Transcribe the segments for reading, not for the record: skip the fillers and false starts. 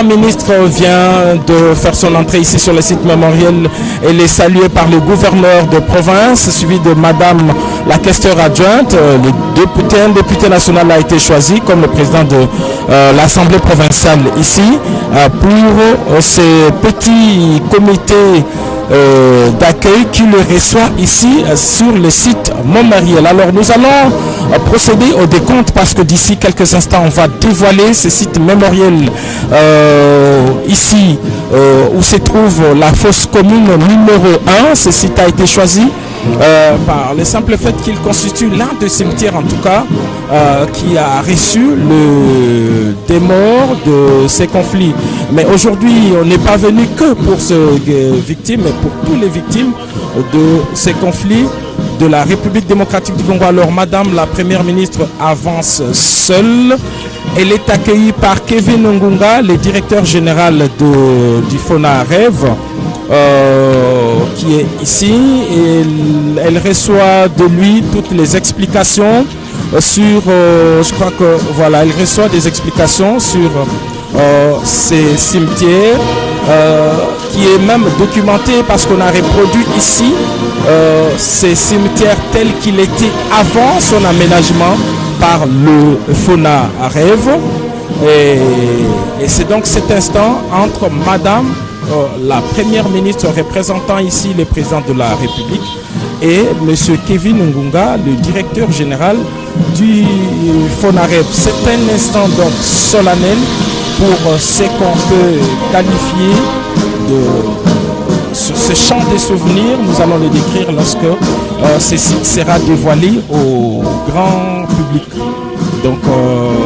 ministre vient de faire son entrée ici sur le site mémoriel. Elle est saluée par le gouverneur de province, suivi de madame la questeur adjointe. Un député national a été choisi comme le président de l'Assemblée provinciale ici pour ces petits comités d'accueil qui le reçoit ici sur le site mémoriel. Alors nous allons procéder au décompte parce que d'ici quelques instants on va dévoiler ce site mémoriel ici où se trouve la fosse commune numéro 1. Ce site a été choisi par le simple fait qu'il constitue l'un des cimetières en tout cas qui a reçu des morts de ces conflits. Mais aujourd'hui on n'est pas venu que pour ces victimes, mais pour toutes les victimes de ces conflits de la République démocratique du Congo. Alors madame la première ministre avance seule. Elle est accueillie par Kevin Ngunga, le directeur général du FONAREV, qui est ici. Et elle reçoit de lui toutes les explications sur, je crois que voilà, elle reçoit des explications sur ces cimetières, qui est même documenté parce qu'on a reproduit ici ces cimetières tels qu'il était avant son aménagement par le FONAREV. Et c'est donc cet instant entre madame la première ministre représentant ici le président de la République et monsieur Kevin Ngunga, le directeur général du FONAREV. C'est un instant donc solennel pour ce qu'on peut qualifier de ce champ des souvenirs. Nous allons le décrire lorsque ce site sera dévoilé au grand public. Donc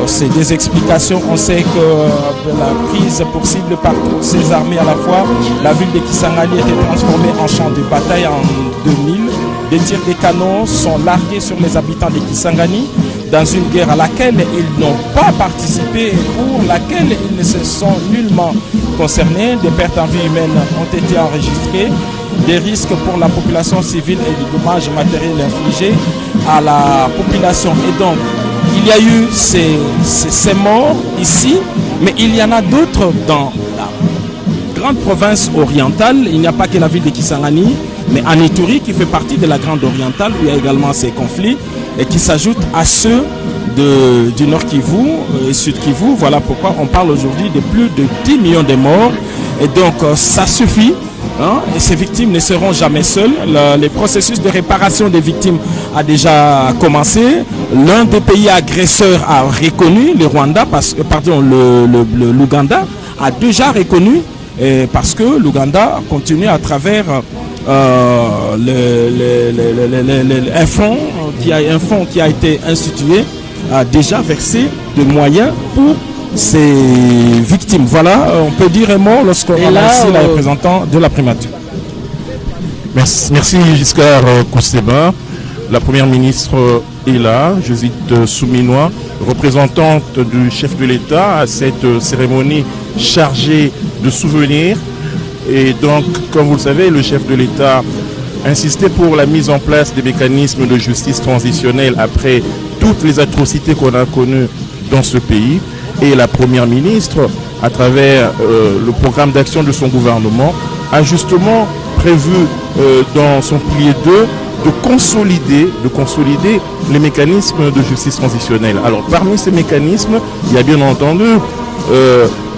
c'est des explications. On sait que la prise pour cible par toutes ces armées à la fois, la ville de Kisangani était transformée en champ de bataille en 2000. Des tirs de canons sont largués sur les habitants de Kisangani dans une guerre à laquelle ils n'ont pas participé et pour laquelle ils ne se sont nullement concernés. Des pertes en vie humaine ont été enregistrées, des risques pour la population civile et des dommages matériels infligés à la population. Et donc, il y a eu ces morts ici, mais il y en a d'autres dans la grande province orientale. Il n'y a pas que la ville de Kisangani, mais en Ituri qui fait partie de la grande orientale où il y a également ces conflits et qui s'ajoutent à ceux du Nord Kivu et Sud Kivu. Voilà pourquoi on parle aujourd'hui de plus de 10 millions de morts. Et donc ça suffit. Et ces victimes ne seront jamais seules. Le processus de réparation des victimes a déjà commencé. L'un des pays agresseurs a reconnu, le Rwanda, l'Ouganda a déjà reconnu, parce que l'Ouganda continue à travers un fonds qui a été institué, a déjà versé des moyens pour ces victimes. Voilà, on peut dire un mot lorsqu'on remercie la représentante de la primature. Merci Giscard Kouseba. La première ministre est là, Josette Souminois, représentante du chef de l'État à cette cérémonie chargée de souvenirs. Et donc, comme vous le savez, le chef de l'État insistait pour la mise en place des mécanismes de justice transitionnelle après toutes les atrocités qu'on a connues dans ce pays. Et la première ministre, à travers le programme d'action de son gouvernement, a justement prévu dans son pilier 2 de consolider les mécanismes de justice transitionnelle. Alors parmi ces mécanismes, il y a bien entendu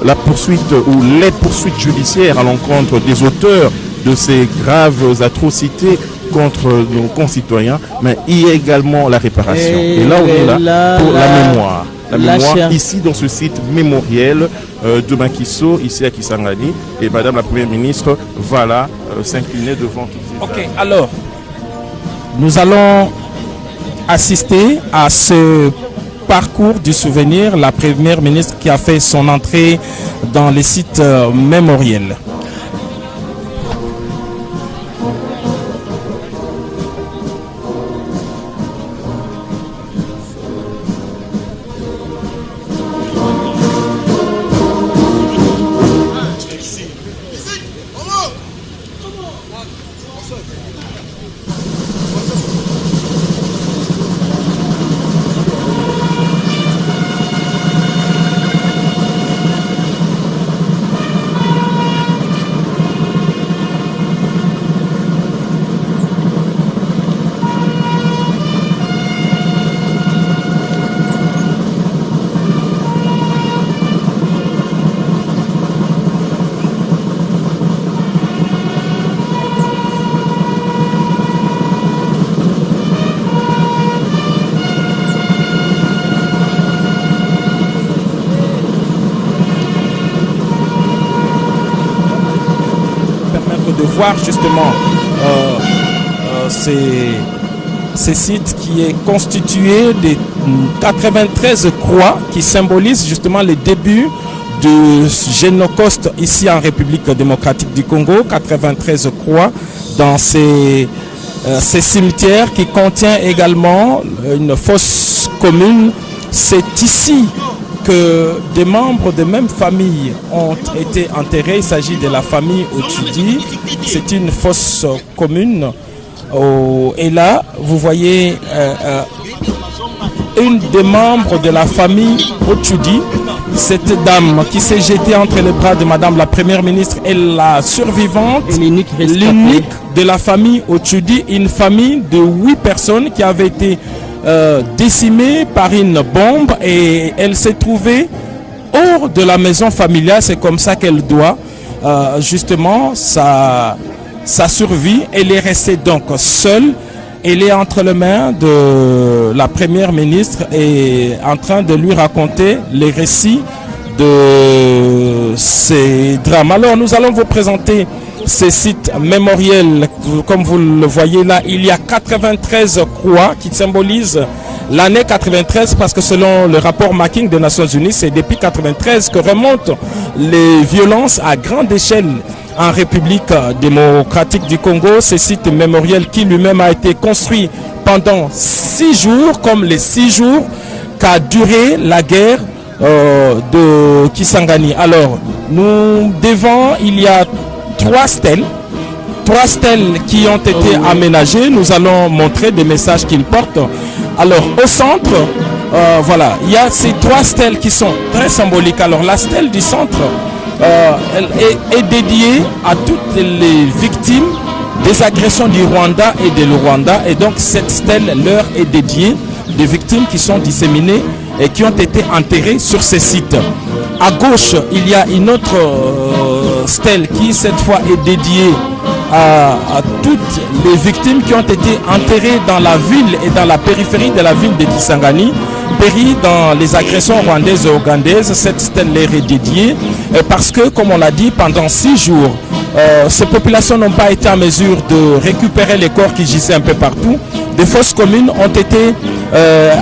la poursuite ou les poursuites judiciaires à l'encontre des auteurs de ces graves atrocités contre nos concitoyens, mais il y a également la réparation. Et là, on est là pour la mémoire. La mémoire ici dans ce site mémoriel de Makiso, ici à Kisangani. Et Madame la Première ministre va là s'incliner devant toutes ces Ok, alors, nous allons assister à ce parcours du souvenir. La Première ministre qui a fait son entrée dans les sites mémoriels. voir justement ces sites qui est constitué de 93 croix qui symbolisent justement les débuts du génocauste ici en République démocratique du Congo. 93 croix dans ces cimetières qui contient également une fosse commune. C'est ici que des membres de même famille ont été enterrés. Il s'agit de la famille Otchudi. C'est une fosse commune. Et là, vous voyez une des membres de la famille Otchudi, cette dame qui s'est jetée entre les bras de Madame la Première ministre et la survivante, l'unique de la famille Otchudi, une famille de 8 personnes qui avait été décimée par une bombe et elle s'est trouvée hors de la maison familiale. C'est comme ça qu'elle doit justement sa survie. Elle est restée donc seule. Elle est entre les mains de la Première ministre et en train de lui raconter les récits de ces drames. Alors nous allons vous présenter ces sites mémoriels. Comme vous le voyez là, il y a 93 croix qui symbolisent l'année 93 parce que selon le rapport Macking des Nations Unies, c'est depuis 93 que remontent les violences à grande échelle en République démocratique du Congo. Ce site mémoriel qui lui-même a été construit pendant 6 jours, comme les 6 jours qu'a duré la guerre de Kisangani. Alors, devant, il y a 3 stèles qui ont été aménagées. Nous allons montrer des messages qu'ils portent. Alors, au centre, voilà, il y a ces 3 stèles qui sont très symboliques. Alors, la stèle du centre, elle est dédiée à toutes les victimes des agressions du Rwanda et de Rwanda. Et donc, cette stèle leur est dédiée des victimes qui sont disséminées et qui ont été enterrées sur ces sites. À gauche, il y a une autre stèle qui, cette fois, est dédiée à toutes les victimes qui ont été enterrées dans la ville et dans la périphérie de la ville de Kisangani, péri dans les agressions rwandaises et ougandaises. Cette stèle leur est dédiée parce que, comme on l'a dit, pendant 6 jours, ces populations n'ont pas été en mesure de récupérer les corps qui gisaient un peu partout. Des fosses communes ont été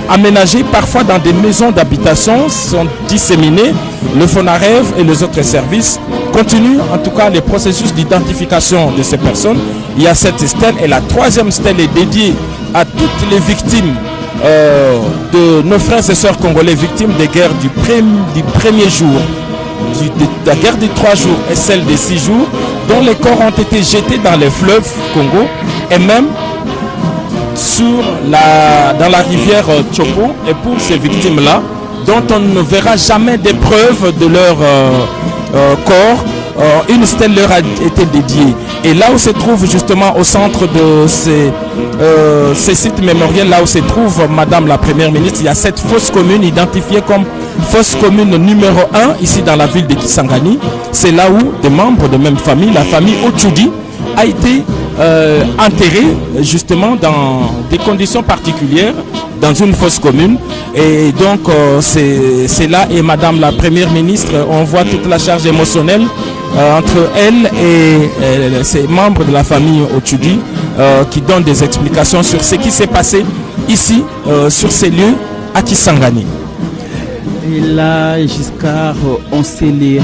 aménagées parfois dans des maisons d'habitation, sont disséminées. Le FONAREV et les autres services continuent en tout cas les processus d'identification de ces personnes. Il y a cette stèle et la 3e stèle est dédiée à toutes les victimes de nos frères et sœurs congolais victimes des guerres du premier jour, de la guerre des 3 jours et celle des 6 jours, dont les corps ont été jetés dans les fleuves Congo et même dans la rivière Tchopo. Et pour ces victimes-là, dont on ne verra jamais des preuves de leur corps, une stèle leur a été dédiée. Et là où se trouve justement au centre de ces sites mémoriels, là où se trouve Madame la Première ministre, il y a cette fosse commune identifiée comme fosse commune numéro 1 ici dans la ville de Kisangani. C'est là où des membres de même famille, la famille Otchudi, a été enterré justement dans des conditions particulières dans une fosse commune. Et donc c'est là, et Madame la Première ministre, on voit toute la charge émotionnelle entre elle et ces membres de la famille Otchudi qui donnent des explications sur ce qui s'est passé ici sur ces lieux à Kisangani. Et là, Giscard, on sait lire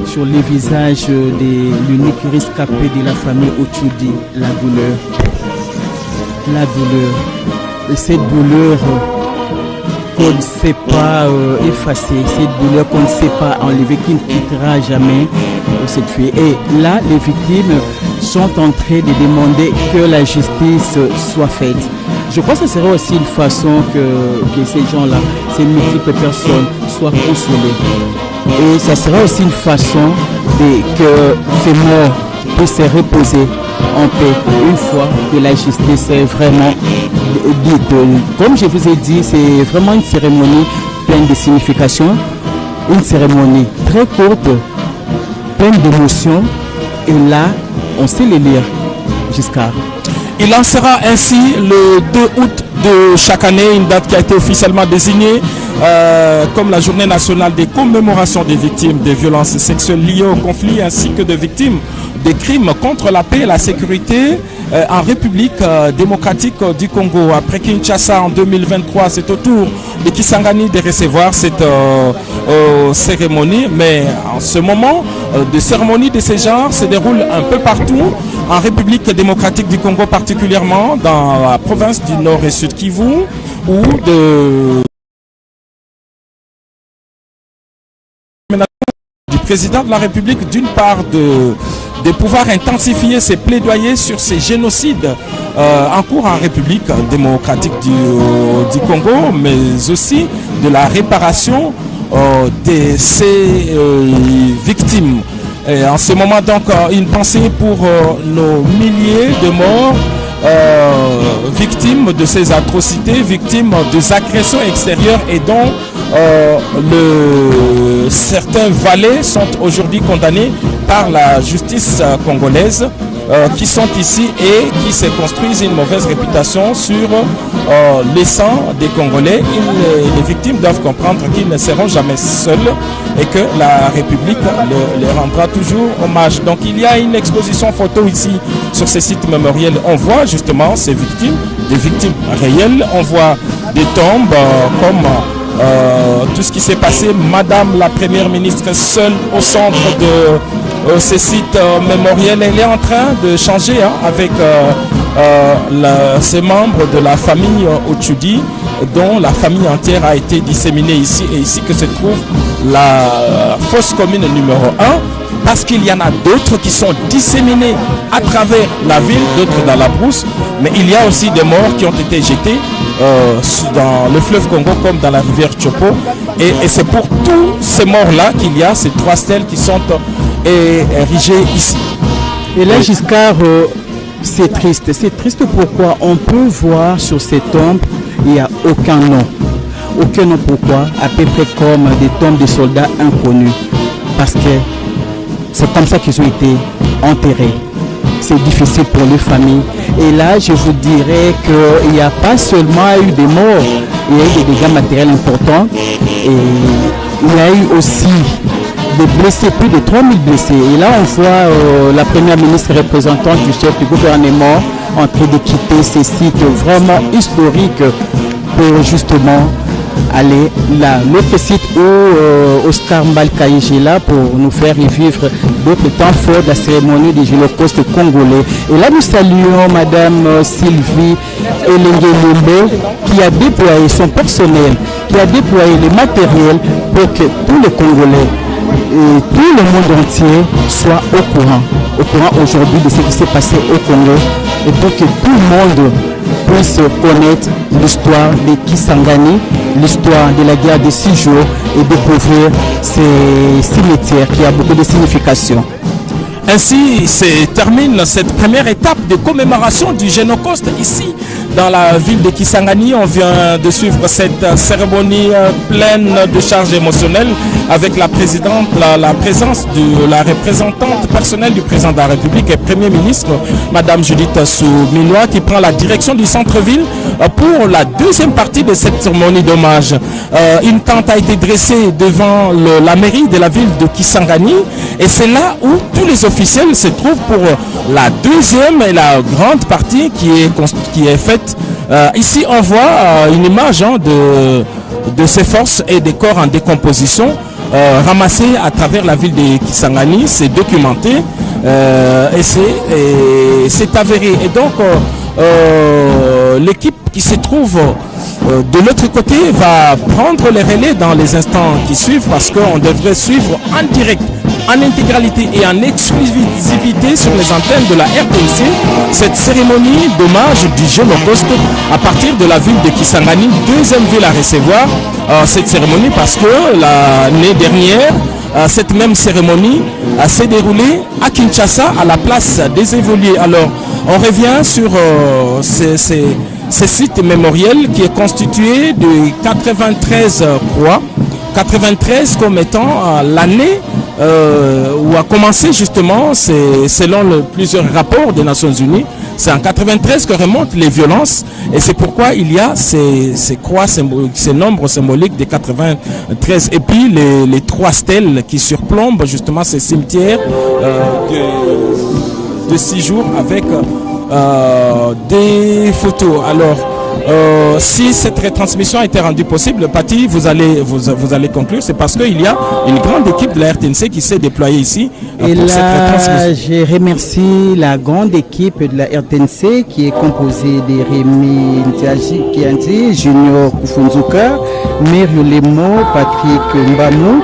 sur les visages de l'unique rescapé de la famille Otchudi, la douleur. La douleur. Et cette douleur qu'on ne sait pas effacer, cette douleur qu'on ne sait pas enlever, qui ne quittera jamais cette fille. Et là, les victimes sont en train de demander que la justice soit faite. Je crois que ce serait aussi une façon que ces gens-là, ces multiples personnes, soient consolées. Et ça serait aussi une façon que ces morts puissent se reposer en paix une fois que la justice est vraiment dite. Comme je vous ai dit, c'est vraiment une cérémonie pleine de signification, une cérémonie très courte, pleine d'émotions. Et là, on sait les lire, Giscard. Il en sera ainsi le 2 août de chaque année, une date qui a été officiellement désignée comme la journée nationale des commémorations des victimes des violences sexuelles liées au conflit ainsi que des victimes des crimes contre la paix et la sécurité en République démocratique du Congo. Après Kinshasa en 2023, c'est au tour de Kisangani de recevoir cette cérémonie. Mais en ce moment, des cérémonies de ce genre se déroulent un peu partout en République démocratique du Congo, particulièrement dans la province du Nord et Sud Kivu, ou du président de la République, d'une part de pouvoir intensifier ses plaidoyers sur ces génocides en cours en République démocratique du Congo, mais aussi de la réparation de ces victimes. Et en ce moment donc, une pensée pour nos milliers de morts, victimes de ces atrocités, victimes des agressions extérieures, et dont certains valets sont aujourd'hui condamnés par la justice congolaise, qui sont ici et qui se construisent une mauvaise réputation sur les sangs des Congolais. Les victimes doivent comprendre qu'ils ne seront jamais seuls et que la République leur rendra toujours hommage. Donc il y a une exposition photo ici sur ces sites mémoriels. On voit justement ces victimes, des victimes réelles. On voit des tombes comme tout ce qui s'est passé. Madame la Première ministre seule au centre de ces sites mémoriels. Elle est en train de changer avec ces membres de la famille Otchoudi, dont la famille entière a été disséminée ici, et ici que se trouve la fosse commune numéro 1, parce qu'il y en a d'autres qui sont disséminés à travers la ville, d'autres dans la brousse, mais il y a aussi des morts qui ont été jetés dans le fleuve Congo comme dans la rivière Chopo, et c'est pour tous ces morts-là qu'il y a ces 3 stèles qui sont érigées ici. Et là, Giscard, c'est triste. C'est triste pourquoi on peut voir sur ces tombes, il n'y a aucun nom. Aucun nom, pourquoi? À peu près comme des tombes de soldats inconnus. Parce que c'est comme ça qu'ils ont été enterrés. C'est difficile pour les familles. Et là, je vous dirais qu'il n'y a pas seulement eu des morts, il y a eu des dégâts matériels importants. Et il y a eu aussi des blessés, plus de 3000 blessés. Et là, on voit la première ministre représentante du chef du gouvernement en train de quitter ces sites vraiment historiques pour justement aller là. L'autre site où Oscar Mbalkaïch est là pour nous faire revivre d'autres temps forts de la cérémonie du Holocauste congolais. Et là, nous saluons Madame Sylvie Elengelombe qui a déployé son personnel, qui a déployé le matériel pour que tous les Congolais et tout le monde entier soit au courant aujourd'hui de ce qui s'est passé au Congo, et pour que tout le monde puisse connaître l'histoire de Kisangani, l'histoire de la guerre de 6 jours, et découvrir ces cimetières qui a beaucoup de signification. Ainsi se termine cette première étape de commémoration du Génocauste ici dans la ville de Kisangani. On vient de suivre cette cérémonie pleine de charges émotionnelles avec la présidente, la présence de la représentante personnelle du président de la République et Premier ministre, Madame Judith Suminwa, qui prend la direction du centre-ville pour la deuxième partie de cette cérémonie d'hommage. Une tente a été dressée devant la mairie de la ville de Kisangani, et c'est là où tous les officiels se trouvent pour la deuxième et la grande partie qui est faite. Ici on voit une image de ces forces et des corps en décomposition ramassés à travers la ville de Kisangani. C'est documenté et c'est avéré. Et donc l'équipe qui se trouve de l'autre côté va prendre les relais dans les instants qui suivent, parce qu'on devrait suivre en direct, en intégralité et en exclusivité sur les antennes de la RTNC cette cérémonie d'hommage du Génocauste à partir de la ville de Kisangani, deuxième ville à recevoir cette cérémonie, parce que l'année dernière cette même cérémonie s'est déroulée à Kinshasa à la place des Évolués. Alors on revient sur ces sites mémoriels qui est constitué de 93 croix, 93 comme étant l'année où a commencé justement, c'est selon plusieurs rapports des Nations Unies, c'est en 93 que remontent les violences et c'est pourquoi il y a ces croix symboliques, ces nombres symboliques des 93 et puis les 3 stèles qui surplombent justement ces cimetières de 6 jours avec des photos. Alors, si cette retransmission a été rendue possible, Patty, vous allez conclure, c'est parce qu'il y a une grande équipe de la RTNC qui s'est déployée ici pour cette retransmission. Je remercie la grande équipe de la RTNC qui est composée de Rémi Ntianti, Junior Kufunzuka, Myriou Lemo, Patrick Mbamou,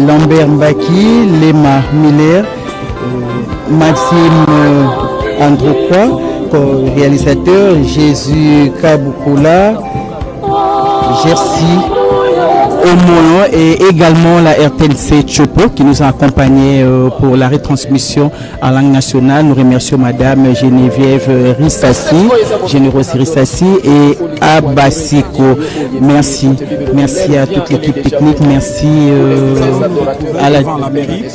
Lambert Mbaki, Lema Miller, Maxime Androkwa, réalisateur, Jésus Kaboukoula, Jersey Omolo et également la RTNC Chopo qui nous a accompagnés pour la retransmission en langue nationale. Nous remercions Madame Geneviève Rissassi, Généreuse Rissassi et Abasiko. Merci. Merci à toute l'équipe technique. Merci à la mairie.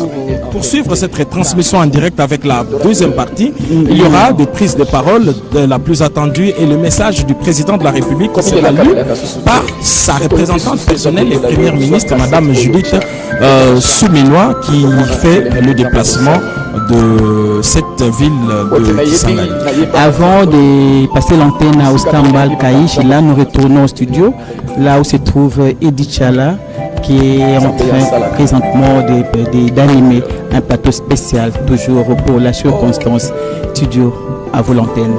Pour suivre cette retransmission en direct avec la deuxième partie, il y aura des prises de parole de la plus attendue et le message du président de la République sera lu par sa représentante personnelle et première ministre, Madame Judith Souminois, qui fait le déplacement de cette ville de Kisangani. Avant de passer l'antenne à Ostambal Kaïch, là nous retournons au studio, là où se trouve Edith Chala, qui est en train présentement d'animer un plateau spécial, toujours pour la circonstance. Studio, à vous l'antenne.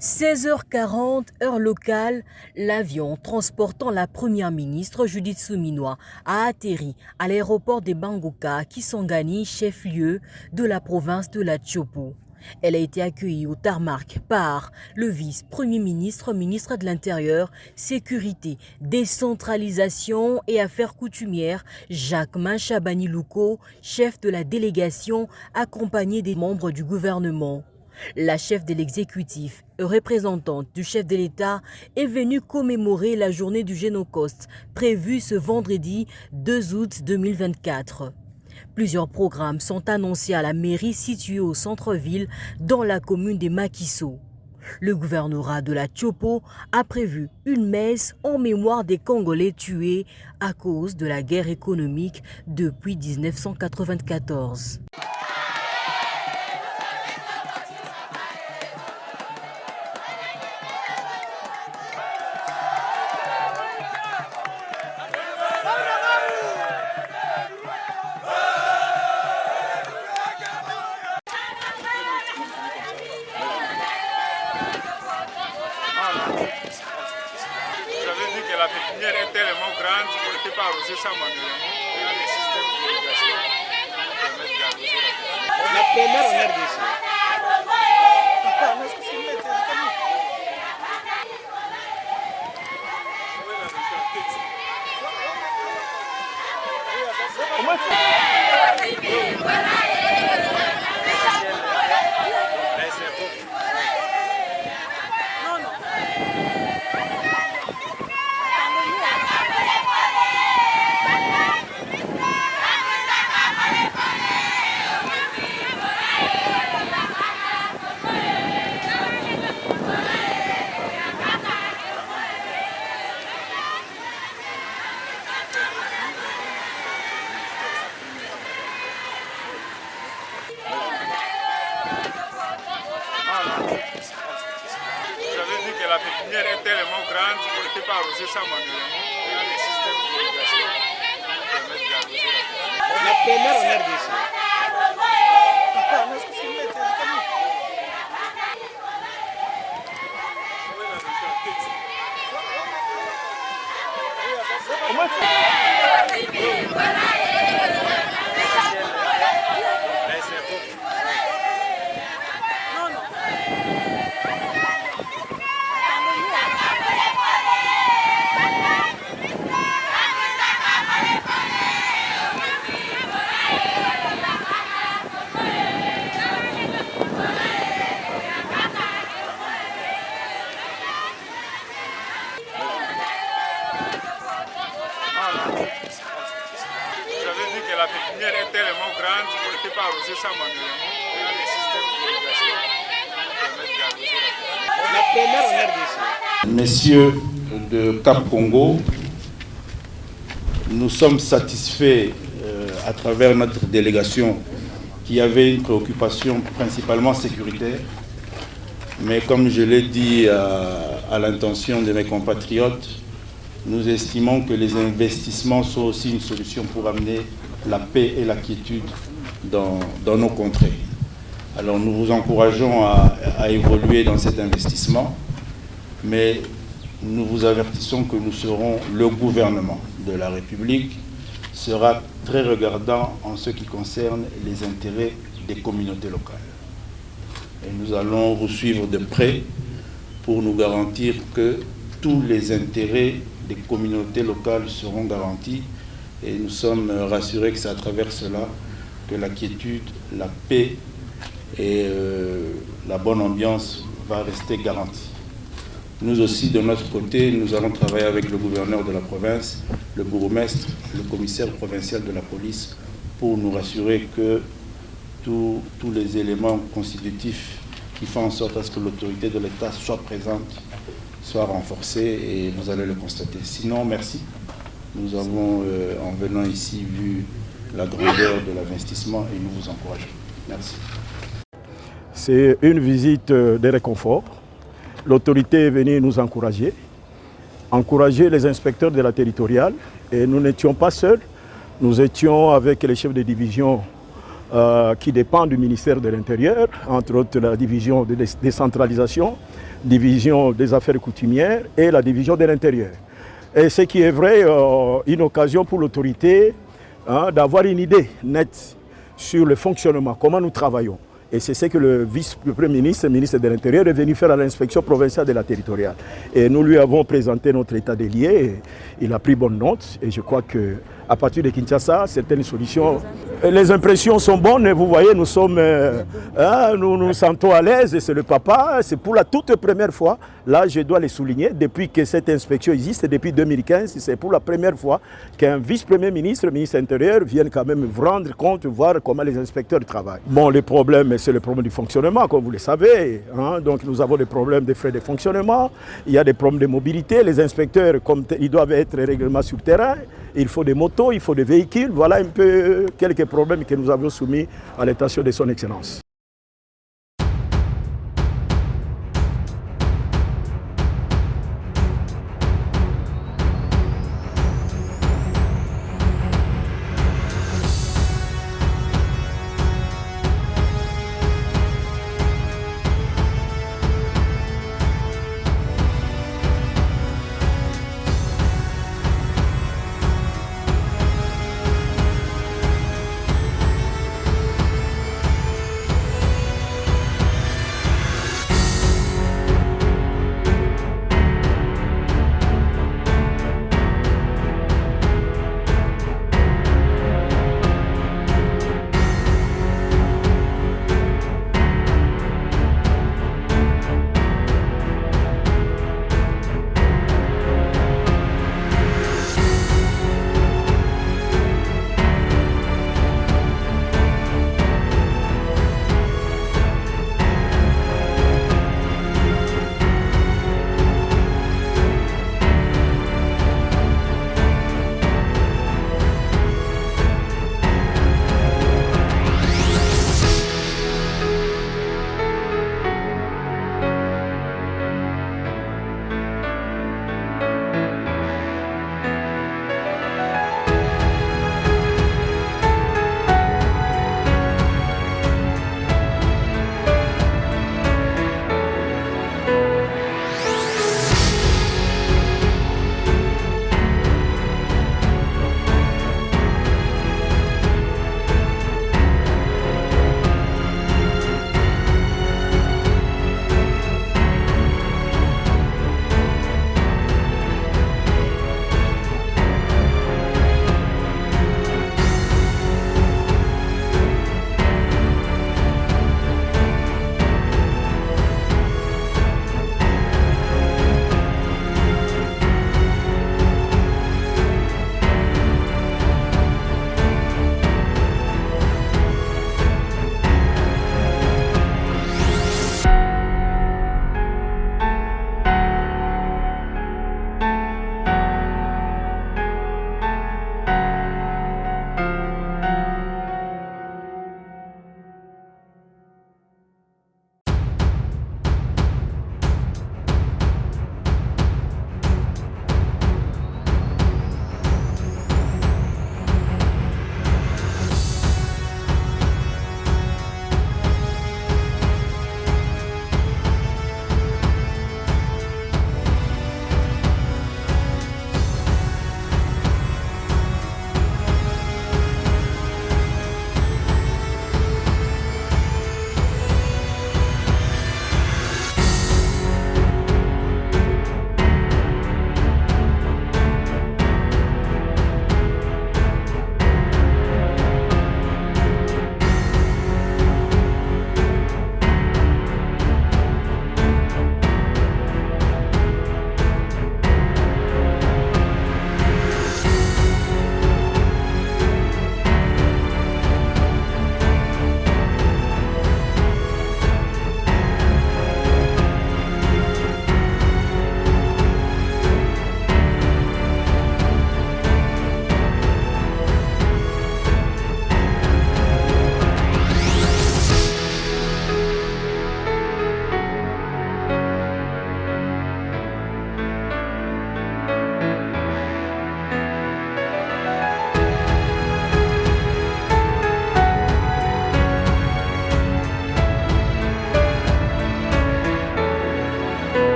16h40, heure locale, l'avion transportant la première ministre Judith Souminois a atterri à l'aéroport de Bangoka, Kisangani, chef-lieu de la province de la Tchopo. Elle a été accueillie au tarmac par le vice-premier ministre, ministre de l'Intérieur, Sécurité, Décentralisation et Affaires coutumières, Jacquemin Chabani-Louko, chef de la délégation, accompagné des membres du gouvernement. La chef de l'exécutif, représentante du chef de l'État, est venue commémorer la journée du Génocoste, prévue ce vendredi 2 août 2024. Plusieurs programmes sont annoncés à la mairie située au centre-ville dans la commune de Makiso. Le gouvernorat de la Tchopo a prévu une messe en mémoire des Congolais tués à cause de la guerre économique depuis 1994. Ça manuellement, il y a les systèmes d'irrigation qui permettent d'arroser la première en RDC. arroser ça manuellement. Il y a les systèmes d'irrigation qui permettent d'arroser la première en RDC. La la pépinière est tellement grande qu'on ne peut pas arroser ça manuellement. Il y a les systèmes d'irrigation qui permettent d'arroser la pépinière. La première en RDC. Messieurs de Cap Congo, nous sommes satisfaits à travers notre délégation qui avait une préoccupation principalement sécuritaire. Mais comme je l'ai dit à l'intention de mes compatriotes, nous estimons que les investissements sont aussi une solution pour amener la paix et la quiétude dans nos contrées. Alors nous vous encourageons à évoluer dans cet investissement, mais nous vous avertissons que nous serons, le gouvernement de la République sera très regardant en ce qui concerne les intérêts des communautés locales. Et nous allons vous suivre de près pour nous garantir que tous les intérêts des communautés locales seront garantis. Et nous sommes rassurés que c'est à travers cela que la quiétude, la paix et la bonne ambiance va rester garantie. Nous aussi, de notre côté, nous allons travailler avec le gouverneur de la province, le bourgmestre, le commissaire provincial de la police pour nous rassurer que tous les éléments constitutifs qui font en sorte à ce que l'autorité de l'État soit présente, soit renforcée, et vous allez le constater. Sinon, merci. Nous avons, en venant ici, vu la grandeur de l'investissement et nous vous encourageons. Merci. C'est une visite de réconfort. L'autorité est venue nous encourager les inspecteurs de la territoriale, et nous n'étions pas seuls. Nous étions avec les chefs de division qui dépendent du ministère de l'Intérieur, entre autres la division de décentralisation, division des affaires coutumières et la division de l'Intérieur. Et ce qui est vrai, une occasion pour l'autorité d'avoir une idée nette sur le fonctionnement, comment nous travaillons. Et c'est ce que le vice-premier ministre, le ministre de l'Intérieur, est venu faire à l'inspection provinciale de la territoriale. Et nous lui avons présenté notre état des lieux. Il a pris bonne note. Et je crois qu'à partir de Kinshasa, certaines solutions... Les impressions sont bonnes. Vous voyez, nous sommes... nous nous sentons à l'aise. Et c'est le papa. C'est pour la toute première fois. Là, je dois le souligner. Depuis que cette inspection existe, depuis 2015, c'est pour la première fois qu'un vice-premier ministre, le ministre de l'Intérieur, vienne quand même vous rendre compte, voir comment les inspecteurs travaillent. Bon, les problèmes, c'est le problème du fonctionnement, comme vous le savez. Donc, nous avons des problèmes de frais de fonctionnement. Il y a des problèmes de mobilité. Les inspecteurs, comme ils doivent être règlement sur le terrain, il faut des motos, il faut des véhicules. Voilà un peu quelques problèmes que nous avons soumis à l'attention de son Excellence.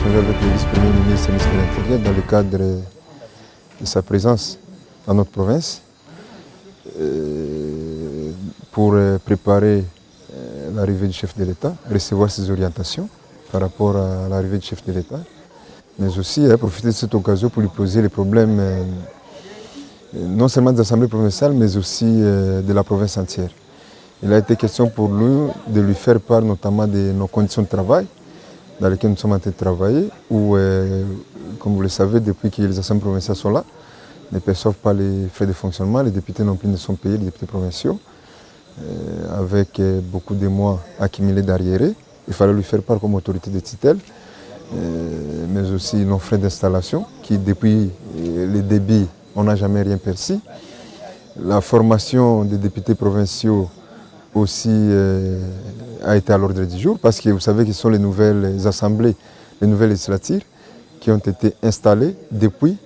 échangé avec le vice-premier ministre et le ministre de l'Intérieur dans le cadre de sa présence dans notre province pour préparer l'arrivée du chef de l'État, recevoir ses orientations par rapport à l'arrivée du chef de l'État, mais aussi profiter de cette occasion pour lui poser les problèmes non seulement des assemblées provinciales, mais aussi de la province entière. Il a été question pour nous de lui faire part notamment de nos conditions de travail dans lesquelles nous sommes en train de travailler, où, comme vous le savez, depuis que les assemblées provinciales sont là, ne perçoivent pas les frais de fonctionnement, les députés non plus ne sont payés, les députés provinciaux, avec beaucoup de mois accumulés d'arriérés. Il fallait lui faire part comme autorité de tutelle, mais aussi nos frais d'installation, qui depuis les débits, on n'a jamais rien perçu. La formation des députés provinciaux aussi a été à l'ordre du jour, parce que vous savez que ce sont les nouvelles assemblées, les nouvelles législatures qui ont été installées depuis.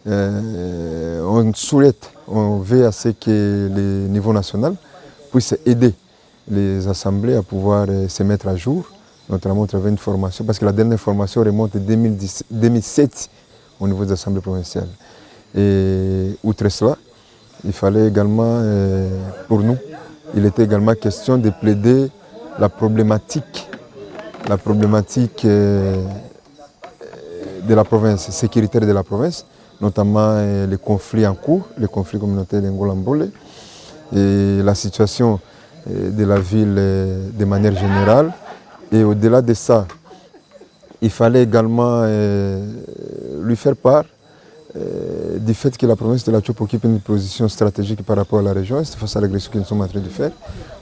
On souhaite, on veut à ce que le niveau national puisse aider les assemblées à pouvoir se mettre à jour, notamment à travers une formation, parce que la dernière formation remonte à 2007 au niveau des assemblées provinciales. Et outre cela, il fallait également, pour nous, il était également question de plaider la problématique de la province, sécuritaire de la province, notamment les conflits en cours, les conflits communautaires d'Angola-Mbole, et la situation de la ville de manière générale. Et au-delà de ça, il fallait également lui faire part du fait que la province de la Tchopo occupe une position stratégique par rapport à la région, c'est face à l'agression que nous sommes en train de faire,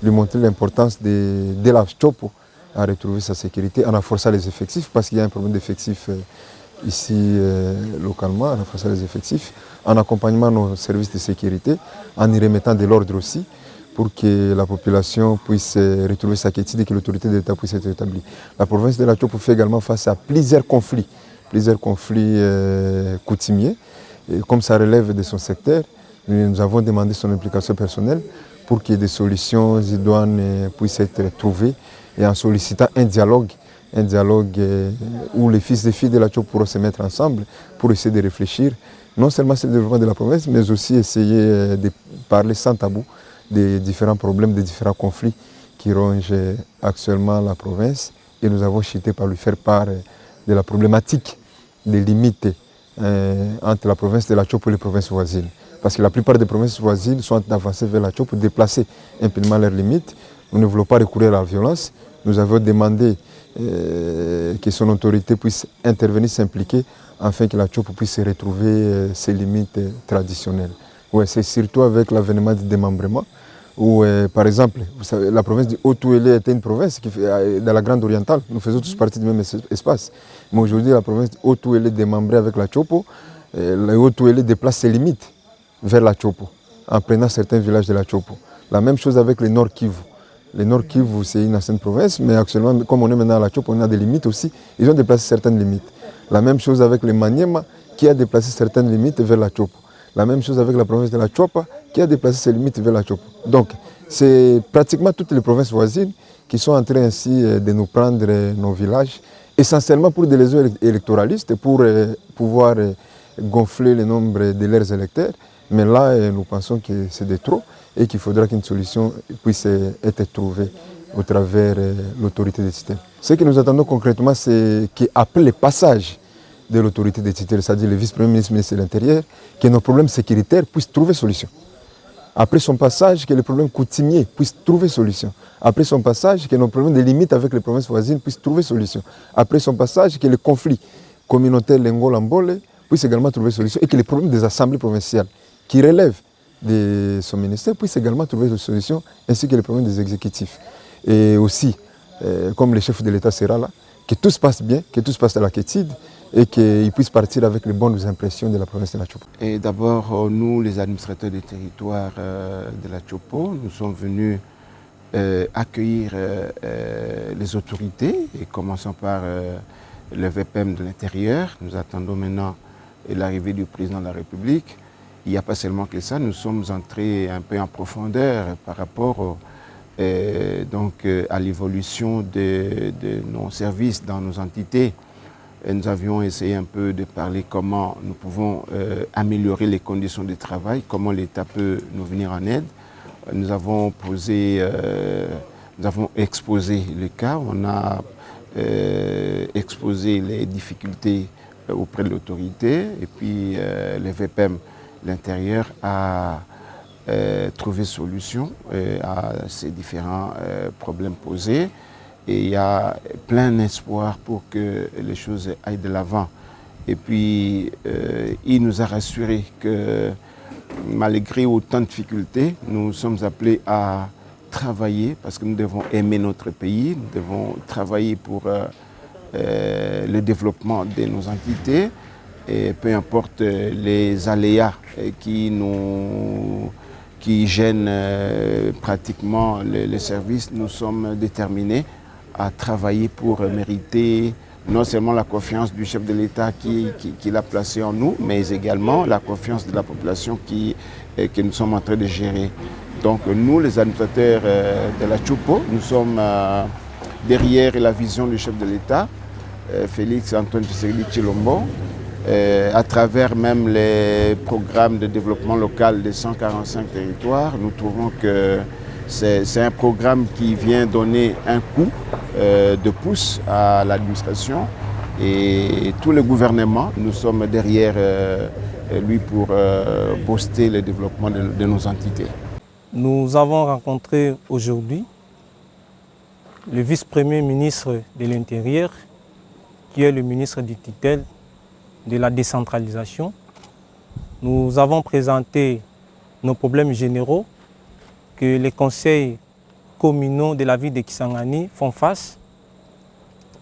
lui montrer l'importance de la Tchopo à retrouver sa sécurité en renforçant les effectifs, parce qu'il y a un problème d'effectifs ici localement, en renforçant les effectifs, en accompagnement nos services de sécurité, en y remettant de l'ordre aussi, pour que la population puisse retrouver sa quiétude et que l'autorité de l'État puisse être établie. La province de la Tchopo fait également face à plusieurs conflits coutumiers. Et comme ça relève de son secteur, nous avons demandé son implication personnelle pour que des solutions idoines puissent être trouvées, et en sollicitant un dialogue où les fils et filles de la Tchopo pourront se mettre ensemble pour essayer de réfléchir, non seulement sur le développement de la province, mais aussi essayer de parler sans tabou des différents problèmes, des différents conflits qui rongent actuellement la province. Et nous avons chuté par lui faire part de la problématique des limites entre la province de la Tchopo et les provinces voisines. Parce que la plupart des provinces voisines sont avancées vers la Tchopo pour déplacer impunément leurs limites. Nous ne voulons pas recourir à la violence. Nous avons demandé que son autorité puisse intervenir, s'impliquer, afin que la Tchopo puisse retrouver ses limites traditionnelles. Ouais, c'est surtout avec l'avènement du démembrement, où par exemple, vous savez, la province du Haut-Touélé était une province qui fait, dans la Grande Orientale, nous faisons tous partie du même espace. Mais aujourd'hui, la province du Haut-Touélé démembrée avec la Tchopo, le Haut-Touélé déplace ses limites vers la Tchopo, en prenant certains villages de la Tchopo. La même chose avec le Nord Kivu. Le Nord Kivu, c'est une ancienne province, mais actuellement, comme on est maintenant à la Tchopo, on a des limites aussi. Ils ont déplacé certaines limites. La même chose avec le Maniema, qui a déplacé certaines limites vers la Tchopo. La même chose avec la province de la Tchoapa, qui a déplacé ses limites vers la Tchopo. Donc, c'est pratiquement toutes les provinces voisines qui sont en train ainsi de nous prendre nos villages, essentiellement pour des raisons électoralistes, pour pouvoir gonfler le nombre de leurs électeurs. Mais là, nous pensons que c'est de trop et qu'il faudra qu'une solution puisse être trouvée au travers l'autorité des tutelles. Ce que nous attendons concrètement, c'est qu'après le passage de l'autorité des tutelles, c'est-à-dire le vice-premier ministre, ministre de l'Intérieur, que nos problèmes sécuritaires puissent trouver solution. Après son passage, que les problèmes coutumiers puissent trouver solution. Après son passage, que nos problèmes de limite avec les provinces voisines puissent trouver solution. Après son passage, que les conflits communautaires Lengola-Mbole puissent également trouver solution, et que les problèmes des assemblées provinciales qui relèvent de son ministère puissent également trouver des solutions, ainsi que les problèmes des exécutifs. Et aussi, comme le chef de l'État sera là, que tout se passe bien, que tout se passe à la quiétude, et qu'ils puissent partir avec les bonnes impressions de la province de la Tchopo. Et d'abord, nous, les administrateurs des territoires de la Tchopo, nous sommes venus accueillir les autorités, et commençons par le VPM de l'Intérieur. Nous attendons maintenant l'arrivée du président de la République. Il n'y a pas seulement que ça, nous sommes entrés un peu en profondeur par rapport à l'évolution de nos services dans nos entités nous avions essayé un peu de parler comment nous pouvons améliorer les conditions de travail, comment l'État peut nous venir en aide. Nous avons exposé le cas, on a exposé les difficultés auprès de l'autorité et puis le VPM, l'intérieur, a trouvé solution à ces différents problèmes posés. Et il y a plein d'espoir pour que les choses aillent de l'avant. Et puis, il nous a rassuré que malgré autant de difficultés, nous sommes appelés à travailler parce que nous devons aimer notre pays, nous devons travailler pour le développement de nos entités. Et peu importe les aléas qui gênent pratiquement les services, nous sommes déterminés à travailler pour mériter non seulement la confiance du chef de l'État qui l'a placé en nous, mais également la confiance de la population que nous sommes en train de gérer. Donc nous, les administrateurs de la Tchopo, nous sommes derrière la vision du chef de l'État, Félix Antoine Tshisekedi Tshilombo, à travers même les programmes de développement local des 145 territoires. Nous trouvons que c'est un programme qui vient donner un coup de pouce à l'administration et tous les gouvernements, nous sommes derrière lui pour booster le développement de nos entités. Nous avons rencontré aujourd'hui le vice-premier ministre de l'Intérieur, qui est le ministre du tutelle de la décentralisation. Nous avons présenté nos problèmes généraux que les conseils communaux de la ville de Kisangani font face.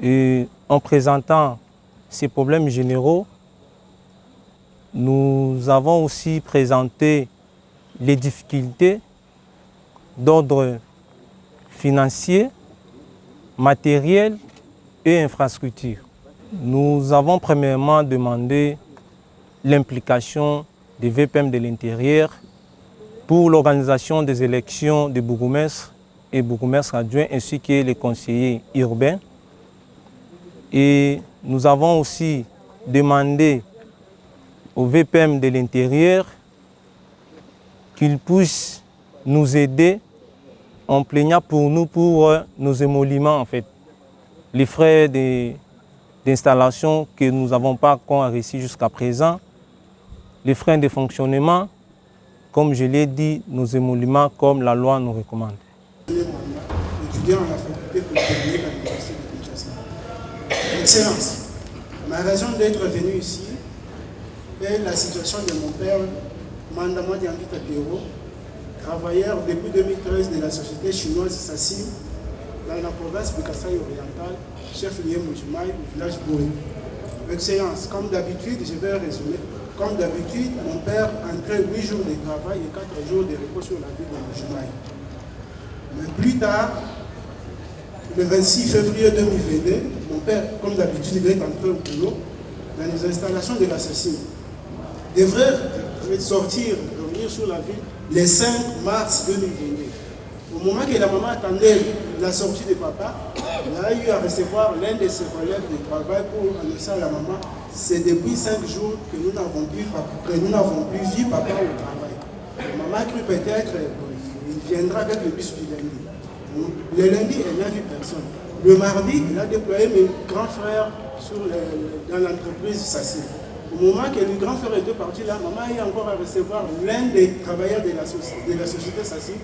Et en présentant ces problèmes généraux, nous avons aussi présenté les difficultés d'ordre financier, matériel et infrastructure. Nous avons premièrement demandé l'implication des VPM de l'intérieur pour l'organisation des élections de bourgmestres et bourgmestres adjoints ainsi que les conseillers urbains. Et nous avons aussi demandé au VPM de l'intérieur qu'ils puissent nous aider en plaignant pour nous pour nos émoluments en fait. Les frais d'installation que nous n'avons pas encore réussi jusqu'à présent, les frais de fonctionnement, comme je l'ai dit, nos émoluments comme la loi nous recommande. Étudiant à la faculté polytechnique à l'université de Kinshasa. Excellence, ma raison d'être venu ici est la situation de mon père, Mandama Dianvita Péro, travailleur depuis 2013 de la société chinoise Sassim, dans la province de Kasaï orientale, chef-lieu Mujimai, au village Boé. Excellence, comme d'habitude, je vais résumer. Comme d'habitude, mon père entrait 8 jours de travail et 4 jours de repos sur la ville de Mujimai. Mais plus tard, le 26 février 2022, mon père, comme d'habitude, il est entré au boulot dans les installations de l'assassin. Il devrait sortir, revenir sur la ville le 5 mars 2022. Au moment que la maman attendait la sortie de papa, il a eu à recevoir l'un de ses collègues de travail pour annoncer à la maman c'est depuis 5 jours que nous n'avons plus vu papa au travail. La maman a cru peut-être qu'il viendra avec le bus du lundi. Le lundi, elle n'a vu personne. Le mardi, il a déployé mes grands frères dans l'entreprise Sassi. Au moment que le grand frère était parti là, maman a eu encore à recevoir l'un des travailleurs de la société Sassi,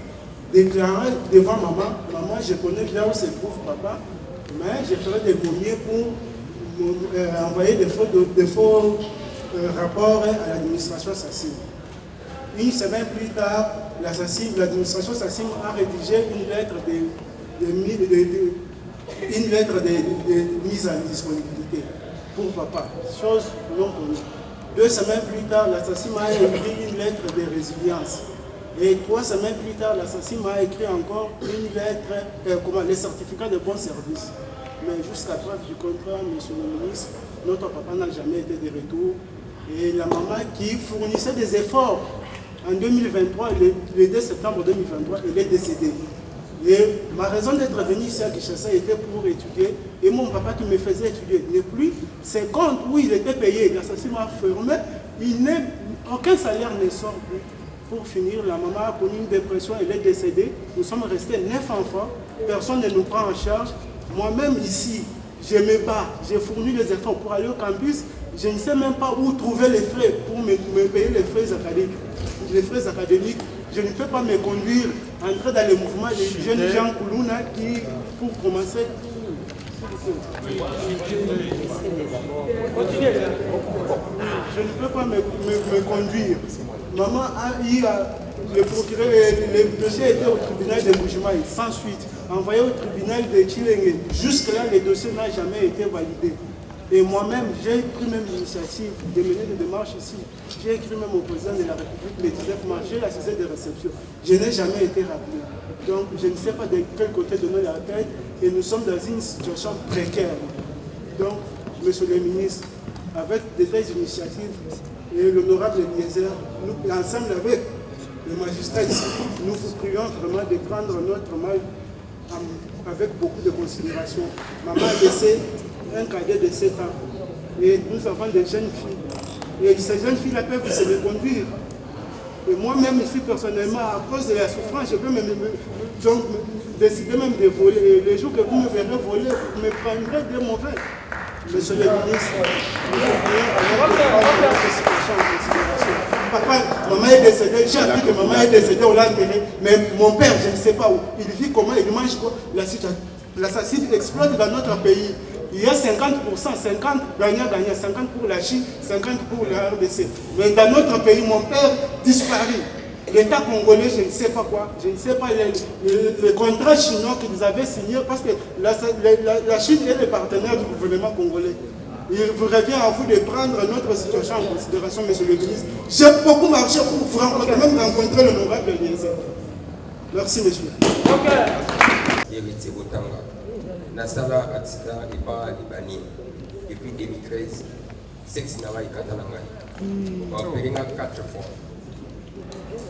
déclarer devant maman, maman, je connais bien où se trouve papa, mais je ferai des moyens pour envoyer des faux rapports à l'administration Sassi. Une semaine plus tard, l'administration Sassim a rédigé une lettre de mise en disponibilité pour papa, chose non connue. 2 semaines plus tard, l'assassin a écrit une lettre de résilience. Et 3 semaines plus tard, l'assassin a écrit encore une lettre, les certificats de bon service. Mais jusqu'à preuve du contraire, monsieur le ministre, notre papa n'a jamais été de retour. Et la maman qui fournissait des efforts en 2023, le 2 septembre 2023, il est décédé. Et ma raison d'être venu ici à Kinshasa était pour étudier. Et mon papa qui me faisait étudier n'est plus. Ses comptes où il était payé, l'assassin m'a fermé. Aucun salaire ne sort plus. Pour finir, la maman a connu une dépression, elle est décédée. Nous sommes restés 9 enfants. Personne ne nous prend en charge. Moi-même ici, je me bats. J'ai fourni les efforts pour aller au campus. Je ne sais même pas où trouver les frais pour me payer les frais académiques. Les frais académiques, je ne peux pas me conduire, entrer dans le mouvement des jeunes gens Koulouna qui, pour commencer, je ne peux pas me conduire. Maman a eu le procureur, le dossier était au tribunal de Mbujimaï, sans suite, envoyé au tribunal de Chilenge. Jusque-là, le dossier n'a jamais été validé. Et moi-même, j'ai pris même l'initiative de mener des démarches ici. J'ai écrit même au président de la République le 19 mars, j'ai l'accusé de réception. Je n'ai jamais été rappelé. Donc, je ne sais pas de quel côté donner la tête. Et nous sommes dans une situation précaire. Donc, monsieur le ministre, avec de telles initiatives, et l'honorable Eliezer, nous, ensemble avec le magistrat ici, nous vous prions vraiment de prendre notre mal avec beaucoup de considération. Maman a laissé un cadet de 7 ans. Et nous avons des jeunes filles. Et ces jeunes filles-là peuvent se conduire. Et moi-même ici, personnellement, à cause de la souffrance, je peux donc, décider même de voler. Et les jours que vous me verrez voler, vous me prendrez des mauvais. Monsieur le ministre, nous vous prions alors de prendre notre situation en considération. Papa, maman est décédée, j'ai appris que maman est décédée au lendemain, mais mon père, je ne sais pas où. Il vit comment, il mange quoi. L'assassin explose dans notre pays. Il y a 50%, 50 gagnants, 50 pour la Chine, 50 pour la RDC. Mais dans notre pays, mon père disparaît. L'État congolais, je ne sais pas quoi, je ne sais pas les contrats chinois qu'ils avaient signés, parce que la Chine est le partenaire du gouvernement congolais. Il vous revient à vous de prendre notre situation en considération, monsieur le ministre. J'ai beaucoup marché pour vous rencontrer, même rencontrer l'honorable Eliezer. Merci, monsieur. Nasala accident et pas libanais. Depuis 2013, sexe n'a pas été katananga. On a opéré 4 fois.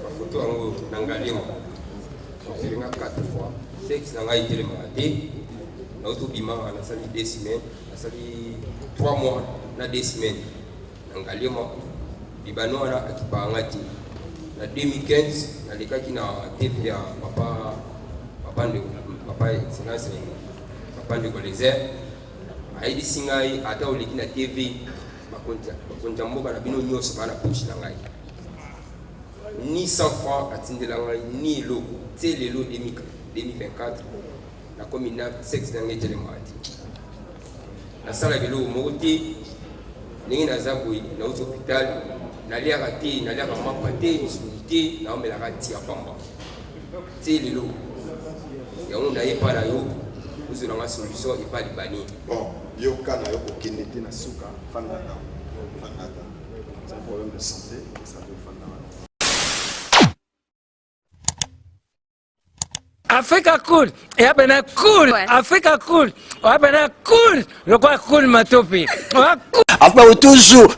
La photo en Nangalimo. On a opéré 4 fois. Sexe n'a pas été maladie. On a autobima, on a sali 2 semaines. On a sali 3 mois, on a 2 semaines. Nangalimo. Libano a akipa angati. En 2015, on a les cas qui n'a TVA. Papa excellence. Pande koleze aidi singai ata oleki na TV makonja mboka na bino nyoso bana push na ngai ni 100 francs atindela ngai ni lo te lelo 2024 na komina sex na ngai telemati na sala belo moti ningi na zakoi na hospital na lia rati na lia mama pate ni sunité na omela rati ya pamba te lelo ya on d'ailleurs pas là yo vous avez une solution et pas libanais. Bon, il y a un cas qui est na souka, fanata. C'est un problème de santé, ça peut fanata. Africa cool, et abena cool, Africa cool, abena cool, le quoi cool matopi. Enfin, toujours,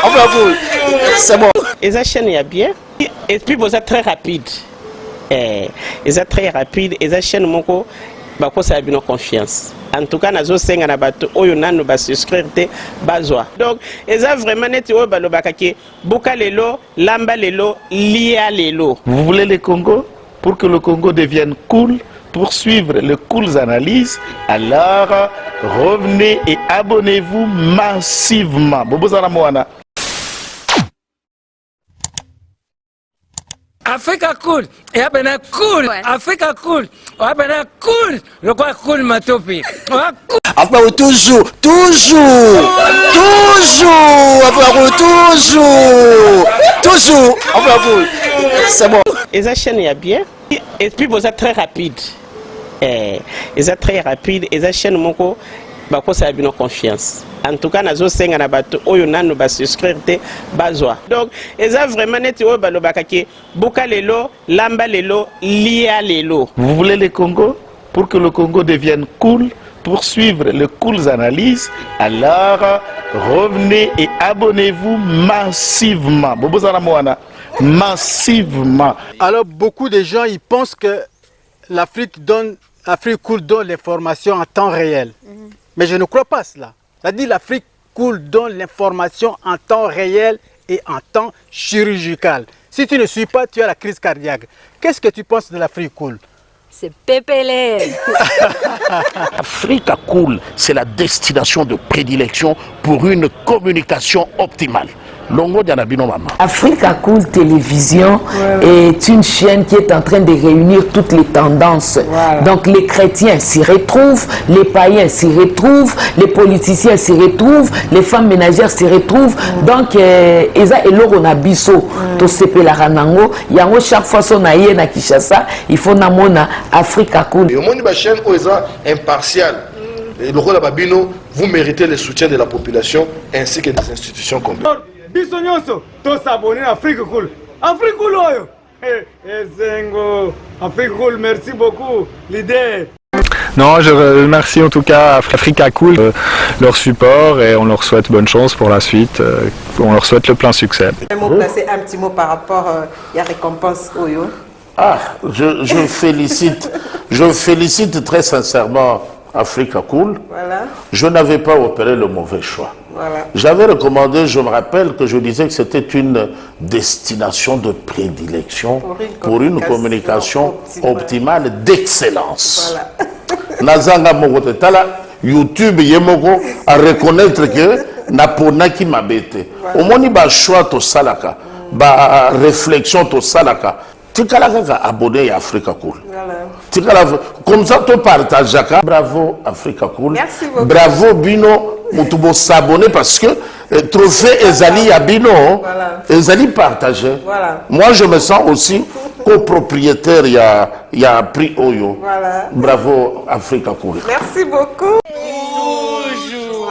enfin, c'est bon. Et ça chaîne est bien. Et puis vous êtes très rapide. Et ça très rapide. Et ça chaîne moko, bako ça a bien confiance. En tout cas, nazo senga na bato oyo nanu ba souscrire te bazwa. Donc, et ça vraiment neti o balo bakaki buka lelo, lamba lelo, lia lelo. Vous voulez le Congo pour que le Congo devienne cool? Pour suivre les cools analyses, alors revenez et abonnez-vous massivement. Bobozana Moana. Africa cool, et abena cool, Africa cool, abena cool, le quoi cool matopi. Enfin, toujours, enfin, c'est bon. Et ça chaîne est bien. Et puis vous êtes très rapide. Et ça très rapide. Et ça chaîne moko, bako ça a bien confiance. En tout cas, nazo senga na bato oyo nanu ba souscrire te bazwa. Donc, et ça vraiment neti o balo bakaki buka lelo, lamba lelo, lia lelo. Vous voulez le Congo pour que le Congo devienne cool? pour suivre les cool analyses, alors revenez et abonnez-vous massivement. Massivement. Alors beaucoup de gens ils pensent que l'Afrique Cool donne l'information en temps réel. Mais je ne crois pas cela. C'est-à-dire l'Afrique Cool donne l'information en temps réel et en temps chirurgical. Si tu ne suis pas, tu as la crise cardiaque. Qu'est-ce que tu penses de l'Afrique Cool? C'est PPL. Africa Cool, c'est la destination de prédilection pour une communication optimale. Africa Cool Télévision est une chaîne qui est en train de réunir toutes les tendances. Donc les chrétiens s'y retrouvent, les païens s'y retrouvent, les politiciens s'y retrouvent, les femmes ménagères s'y retrouvent. Donc eza eloko na biso to sepela ranango yango chaque fois son aye na Kinshasa il faut namona Africa Cool. Et au monde de chaîne oza impartial. Et le rôle babino, vous méritez le soutien de la population ainsi que des institutions complètes. Bisognoso, tous s'abonner à Afrique Cool. Afrique Cool, Afrique Cool, merci beaucoup, l'idée. Non, je remercie en tout cas Africa Cool, leur support et on leur souhaite bonne chance pour la suite. On leur souhaite le plein succès. Placer un petit mot par rapport à la récompense Oyo. Ah, je félicite très sincèrement Africa Cool. Voilà. Je n'avais pas opéré le mauvais choix. Voilà. J'avais recommandé, je me rappelle que je disais que c'était une destination de prédilection pour une communication optimale d'excellence. Nazanga Mogote Tala, YouTube Yemoko à reconnaître que Napona qui m'a bêté. Au moins, il choix to salaka, ba réflexion to salaka. Tu as abonné à Africa Cool. Comme ça, tu partages. Bravo Africa Cool. Merci beaucoup. Bravo Bino. Vous s'abonner parce que trophée Ezali à Bino, Ezali partagé. Voilà. Moi, je me sens aussi copropriétaire. Il y a prix Oyo. Voilà. Bravo Africa Cool. Merci beaucoup. Toujours.